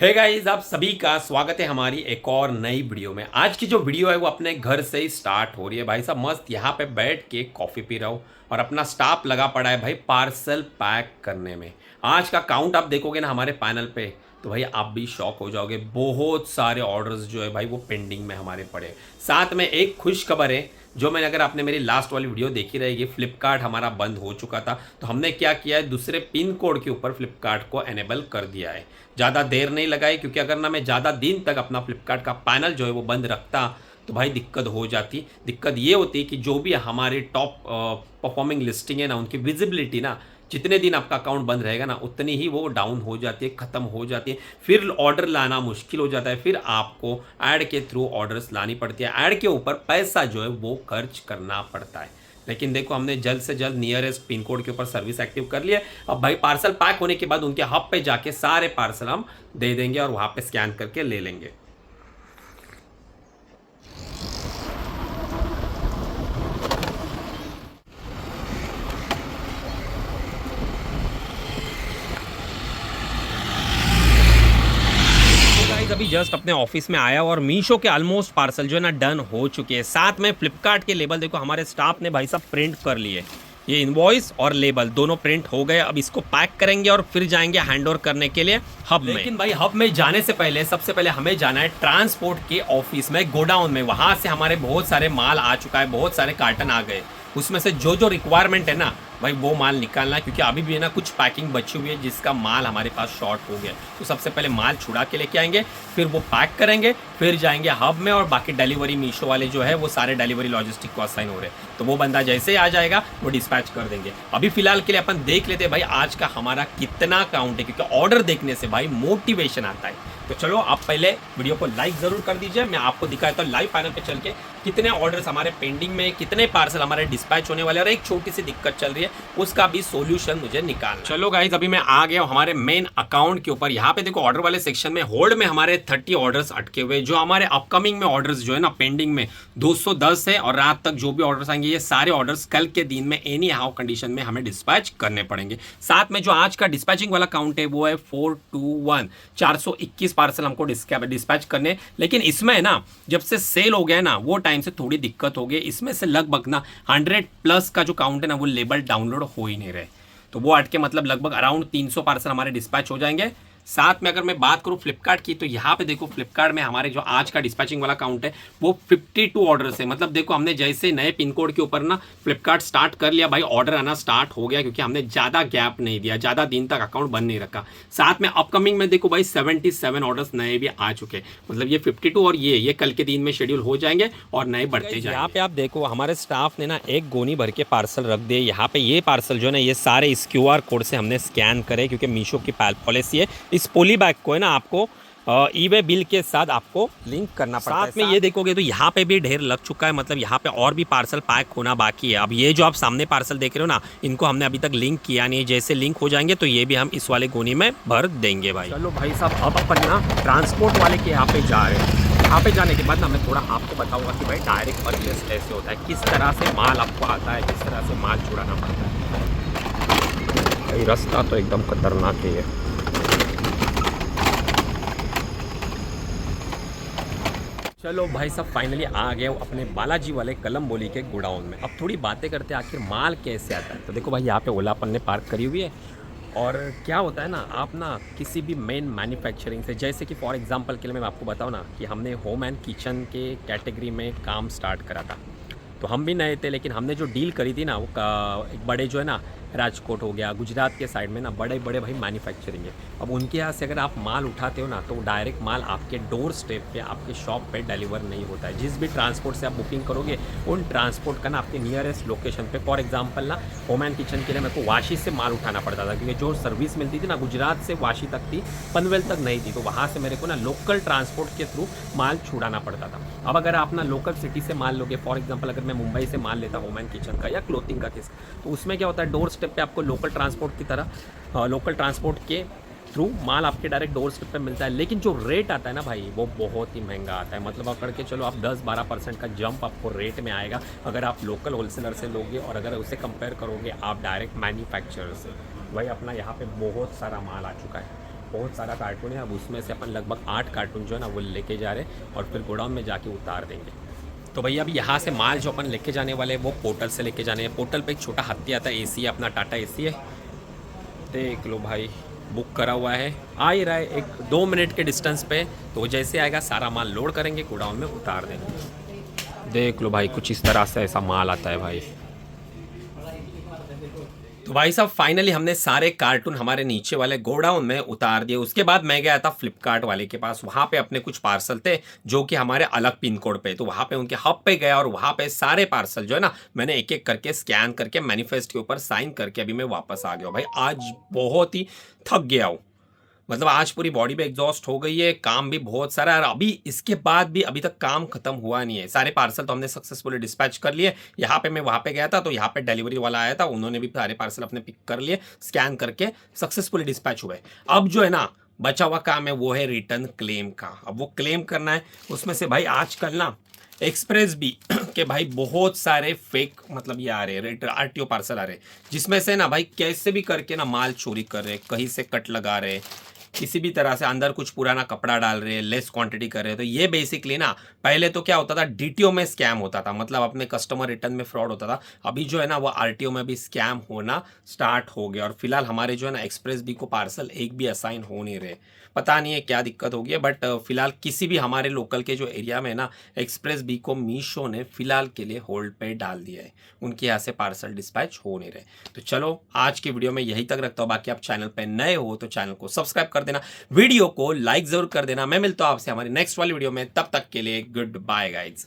Hey guys, आप सभी का स्वागत है हमारी एक और नई वीडियो में। आज की जो वीडियो है वो अपने घर से ही स्टार्ट हो रही है। भाई साहब मस्त यहाँ पे बैठ के कॉफ़ी पी रहा हूँ और अपना स्टाफ लगा पड़ा है भाई पार्सल पैक करने में। आज का काउंट आप देखोगे ना हमारे पैनल पे, तो भाई आप भी शॉक हो जाओगे। बहुत सारे ऑर्डर्स जो है भाई वो पेंडिंग में हमारे पड़े। साथ में एक खुश खबर है, जो मैंने अगर आपने मेरी लास्ट वाली वीडियो देखी रहेगी, फ्लिपकार्ट हमारा बंद हो चुका था, तो हमने क्या किया है, दूसरे पिन कोड के ऊपर फ्लिपकार्ट को एनेबल कर दिया है। ज़्यादा देर नहीं लगाई, क्योंकि अगर ना मैं ज़्यादा दिन तक अपना फ्लिपकार्ट का पैनल जो है वो बंद रखता तो भाई दिक्कत हो जाती। दिक्कत ये होती कि जो भी हमारे टॉप परफॉर्मिंग लिस्टिंग है ना, उनकी विजिबिलिटी ना, जितने दिन आपका अकाउंट बंद रहेगा ना उतनी ही वो डाउन हो जाती है, ख़त्म हो जाती है। फिर ऑर्डर लाना मुश्किल हो जाता है, फिर आपको ऐड के थ्रू ऑर्डर्स लानी पड़ती है। ऐड के ऊपर पैसा जो है वो खर्च करना पड़ता है। लेकिन देखो हमने जल्द से जल्द नियरेस्ट पिन कोड के ऊपर सर्विस एक्टिव कर लिया। अब भाई पार्सल पैक होने के बाद उनके हब पे जाके सारे पार्सल हम दे देंगे और वहाँ पे स्कैन करके ले लेंगे। अभी जस्ट अपने ऑफिस में आया और मीशो के ऑलमोस्ट पार्सल जो है ना डन हो चुके हैं। साथ में फ्लिपकार्ट के लेबल देखो हमारे स्टाफ ने भाई साहब प्रिंट कर लिए। ये इनवॉइस और लेबल दोनों प्रिंट हो गए। अब इसको पैक करेंगे और फिर जाएंगे हैंडओवर करने के लिए हब में। लेकिन भाई हब में जाने से पहले सबसे पहले हमें जाना है ट्रांसपोर्ट के ऑफिस में, गोडाउन में। वहां से हमारे बहुत सारे माल आ चुका है, बहुत सारे कार्टन आ गए। उसमें से जो जो रिक्वायरमेंट है ना भाई वो माल निकालना है, क्योंकि अभी भी है ना कुछ पैकिंग बची हुई है जिसका माल हमारे पास शॉर्ट हो गया। तो सबसे पहले माल छुड़ा के लेके आएंगे, फिर वो पैक करेंगे, फिर जाएंगे हब में। और बाकी डिलीवरी मीशो वाले जो है वो सारे डिलीवरी लॉजिस्टिक को असाइन हो रहे हैं, तो वो बंदा जैसे ही आ जाएगा वो डिस्पैच कर देंगे। अभी फिलहाल के लिए अपन देख लेते हैं भाई आज का हमारा कितना काउंट है, क्योंकि ऑर्डर देखने से भाई मोटिवेशन आता है। तो चलो आप पहले वीडियो को लाइक जरूर कर दीजिए। मैं आपको दिखाता हूँ लाइव पैनल पे चल के कितने ऑर्डर्स हमारे पेंडिंग में, कितने पार्सल हमारे डिस्पैच होने वाले, और एक छोटी सी दिक्कत चल रही है उसका भी सॉल्यूशन मुझे निकालना। चलो गाइज अभी मैं आ गया हमारे मेन अकाउंट के ऊपर। यहाँ पे देखो ऑर्डर वाले सेक्शन में होल्ड में हमारे 30 ऑर्डर्स अटके हुए। जो हमारे अपकमिंग में ऑर्डर्स जो है ना पेंडिंग में 210 है, और रात तक जो भी ऑर्डर्स आएंगे ये सारे ऑर्डर्स कल के दिन में एनी हाउ कंडीशन में हमें डिस्पैच करने पड़ेंगे। साथ में जो आज का डिस्पैचिंग वाला काउंट है वो है 421, 421 पार्सल हमको डिस्पैच करने। लेकिन इसमें ना जब से सेल हो गया ना वो टाइम से थोड़ी दिक्कत हो गई। इसमें से लगभग ना 100+ का जो काउंट है ना वो लेबल डाउनलोड हो ही नहीं रहे, तो वो अटके मतलब लगभग अराउंड 300 पार्सल हमारे डिस्पैच हो जाएंगे। साथ में अगर मैं बात करूं फ्लिपकार्ट की, तो यहाँ पे देखो फ्लिपकार्ट में हमारे जो आज का डिस्पैचिंग वाला काउंट है वो 52 ऑर्डर्स है। मतलब देखो हमने जैसे नए पिन कोड के ऊपर ना फ्लिपकार्ट स्टार्ट कर लिया, भाई ऑर्डर आना स्टार्ट हो गया, क्योंकि हमने ज़्यादा गैप नहीं दिया, ज़्यादा दिन तक अकाउंट बंद नहीं रखा। साथ में अपकमिंग में देखो भाई 77 ऑर्डर्स नए भी आ चुके, मतलब ये 52 और ये कल के दिन में शेड्यूल हो जाएंगे और नए बढ़ते जाएंगे। यहाँ पे आप देखो हमारे स्टाफ ने ना एक गोनी भर के पार्सल रख दिए। यहाँ पे ये पार्सल जो है ना ये सारे इस QR कोड से हमने स्कैन करे, क्योंकि मीशो की पॉलिसी है इस पोली बैग को है ना आपको ईबे बिल के साथ आपको लिंक करना पड़ता है। साथ में ये देखोगे तो यहाँ पे भी ढेर लग चुका है, मतलब यहाँ पे और भी पार्सल पैक होना बाकी है। अब ये जो आप सामने पार्सल देख रहे हो ना, इनको हमने अभी तक लिंक किया नहीं। जैसे लिंक हो जाएंगे तो ये भी हम इस वाले गोनी में भर देंगे भाई। चलो भाई साहब अब अपन ना ट्रांसपोर्ट वाले के यहाँ पे जा रहे हैं। यहाँ पे जाने के बाद ना मैं थोड़ा आपको बताऊंगा कि भाई डायरेक्ट परचेस कैसे होता है, किस तरह से माल आपको आता है, किस तरह से माल छुड़ाना पड़ता है। भाई रास्ता तो एकदम खतरनाक ही है। चलो भाई साहब फाइनली आ गए अपने बालाजी वाले कलम बोली के गोडाउन में। अब थोड़ी बातें करते हैं आखिर माल कैसे आता है। तो देखो भाई यहाँ पे ओला अपन ने पार्क करी हुई है, और क्या होता है ना आप ना किसी भी मेन मैन्युफैक्चरिंग से, जैसे कि फॉर एग्जांपल के लिए मैं आपको बताऊँ ना कि हमने होम एंड किचन के कैटेगरी में काम स्टार्ट करा था, तो हम भी नए थे। लेकिन हमने जो डील करी थी ना वो एक बड़े जो है ना राजकोट हो गया, गुजरात के साइड में ना बड़े बड़े भाई मैन्युफैक्चरिंग है। अब उनके यहाँ से अगर आप माल उठाते हो ना तो डायरेक्ट माल आपके डोर स्टेप पे, आपके शॉप पे डिलीवर नहीं होता है। जिस भी ट्रांसपोर्ट से आप बुकिंग करोगे उन ट्रांसपोर्ट का ना आपके नियरेस्ट लोकेशन पे, फॉर एग्जांपल ना होम एंड किचन के लिए मेरे को वाशी से माल उठाना पड़ता था, क्योंकि जो सर्विस मिलती थी ना गुजरात से वाशी तक थी, पनवेल तक नहीं थी। तो वहाँ से मेरे को ना लोकल ट्रांसपोर्ट के थ्रू माल छुड़ाना पड़ता था। अब अगर आप ना लोकल सिटी से माल लोगे, फॉर एग्जाम्पल अगर मैं मुंबई से माल लेता होम एंड किचन का या क्लोथिंग का केस, तो उसमें क्या होता है डोर स्टेप पे आपको लोकल ट्रांसपोर्ट की तरह लोकल ट्रांसपोर्ट के थ्रू माल आपके डायरेक्ट डोर स्टेप पे मिलता है। लेकिन जो रेट आता है ना भाई वो बहुत ही महंगा आता है। मतलब पकड़ के चलो आप 10-12% का जंप आपको रेट में आएगा अगर आप लोकल होलसेलर से लोगे, और अगर उसे कंपेयर करोगे आप डायरेक्ट मैन्युफैक्चरर से। भाई अपना यहाँ पे बहुत सारा माल आ चुका है। बहुत सारा कार्टून है, अब उसमें से अपन लगभग 8 कार्टून जो है ना वो लेके जा रहे हैं और फिर गोडाउन में जाके उतार देंगे। तो भैया अभी यहाँ से माल जो अपन लेके जाने वाले हैं वो पोर्टल से लेके जाने हैं। पोर्टल पे एक छोटा हाथी आता है, एसी है, अपना टाटा एसी है, देख लो भाई, बुक करा हुआ है, आ ही रहा है 1-2 मिनट के डिस्टेंस पे। तो जैसे आएगा सारा माल लोड करेंगे, गोडाउन में उतार देंगे। देख लो भाई, कुछ इस तरह से ऐसा माल आता है भाई। तो भाई साहब फाइनली हमने सारे कार्टून हमारे नीचे वाले गोडाउन में उतार दिए। उसके बाद मैं गया था फ्लिपकार्ट वाले के पास, वहाँ पे अपने कुछ पार्सल थे जो कि हमारे अलग पिन कोड पे, तो वहाँ पे उनके हब पे गया और वहाँ पे सारे पार्सल जो है ना मैंने एक एक करके स्कैन करके मैनिफेस्ट के ऊपर साइन करके अभी मैं वापस आ गया हूँ। भाई आज बहुत ही थक गया हूँ, मतलब आज पूरी बॉडी पे एग्जॉस्ट हो गई है, काम भी बहुत सारा है और अभी इसके बाद भी अभी तक काम खत्म हुआ नहीं है। सारे पार्सल तो हमने सक्सेसफुली डिस्पैच कर लिए। यहाँ पे मैं वहाँ पे गया था तो यहाँ पे डिलीवरी वाला आया था, उन्होंने भी सारे पार्सल अपने पिक कर लिए, स्कैन करके सक्सेसफुली डिस्पैच हुए। अब जो है ना बचा हुआ काम है वो है रिटर्न क्लेम का। अब वो क्लेम करना है, उसमें से भाई आजकल ना एक्सप्रेस भी के भाई बहुत सारे फेक मतलब ये आ रहे हैं, आरटीओ पार्सल आ रहे हैं, जिसमें से ना भाई कैसे भी करके ना माल चोरी कर रहे हैं, कहीं से कट लगा रहे हैं, किसी भी तरह से अंदर कुछ पुराना कपड़ा डाल रहे हैं, लेस क्वांटिटी कर रहे हैं। तो ये बेसिकली ना पहले तो क्या होता था, डीटीओ में स्कैम होता था, मतलब अपने कस्टमर रिटर्न में फ्रॉड होता था। अभी जो है ना वो आरटीओ में भी स्कैम होना स्टार्ट हो गया और फिलहाल हमारे जो है ना एक्सप्रेस बी को पार्सल एक भी असाइन हो नहीं रहे। पता नहीं है क्या दिक्कत होगी, बट फिलहाल किसी भी हमारे लोकल के जो एरिया में ना एक्सप्रेस बी को मीशो ने फिलहाल के लिए होल्ड पे डाल दिया है, उनके यहाँ से पार्सल डिस्पैच हो नहीं रहे। तो चलो आज की वीडियो में यही तक रखता हूँ, बाकी आप चैनल पे नए हो तो चैनल को सब्सक्राइब कर देना, वीडियो को लाइक जरूर कर देना। मैं मिलता हूँ आपसे हमारी नेक्स्ट वाली वीडियो में, तब तक के लिए गुड बाय गाइज।